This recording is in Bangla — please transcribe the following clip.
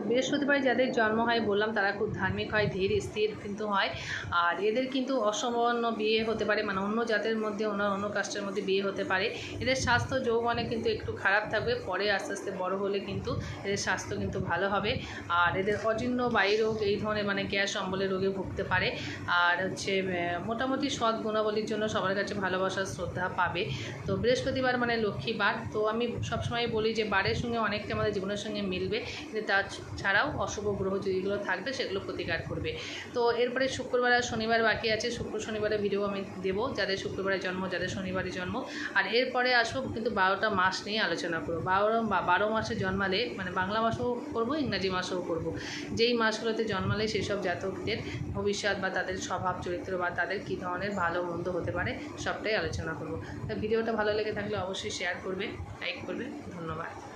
বৃহস্পতিবার যাদের জন্ম হয় বললাম তারা খুব ধার্মিক হয়, ধীর স্থির কিন্তু হয়। আর এদের কিন্তু অসমবর্ণ বিয়ে হতে পারে, মানে অন্য জাতের মধ্যে অন্য কাস্টের মধ্যে বিয়ে হতে পারে। এদের স্বাস্থ্য যৌবনে কিন্তু একটু খারাপ থাকবে, পরে আস্তে আস্তে বড় হলে কিন্তু এদের স্বাস্থ্য কিন্তু ভালো হবে। আর এদের অজীর্ণ বায়ুরোগ এই ধরনের মানে গ্যাস অম্বলের রোগে ভুগতে পারে। আর হচ্ছে মোটামুটি সৎ গুণাবলীর জন্য সবার কাছে ভালোবাসা শ্রদ্ধা পাবে। তো বৃহস্পতিবার মানে লক্ষ্মীবার, তো আমি সবসময় বলি যে বারের সঙ্গে অনেকটা আমাদের জীবনের সঙ্গে মিলবে, কিন্তু তাছাড়াও অশুভ গ্রহ যেগুলো থাকবে সেগুলো প্রতিকার করবে। তো এরপরে শুক্রবার আর শনিবার বাকি আছে। শুক্র শনিবারের ভিডিও আমি দেবো, যাদের শুক্রবারে জন্ম, যাদের শনিবারে জন্ম। আর এরপরে আসবো কিন্তু 12টা মাস নিয়ে আলোচনা করবো। 12 মাসে জন্মালে মানে বাংলা মাসও করবো, ইংরাজি মাসও করবো। যেই মাসগুলোতে জন্মালে সেসব জাতকদের ভবিষ্যৎ বা তাদের স্বভাব চরিত্র বা তাদের কী ধরনের ভালো মন্দ হতে পারে সবটাই আলোচনা করবো। ভিডিওটা ভালো লেগে থাকলে অবশ্যই শেয়ার করবে, লাইক করবে। ধন্যবাদ।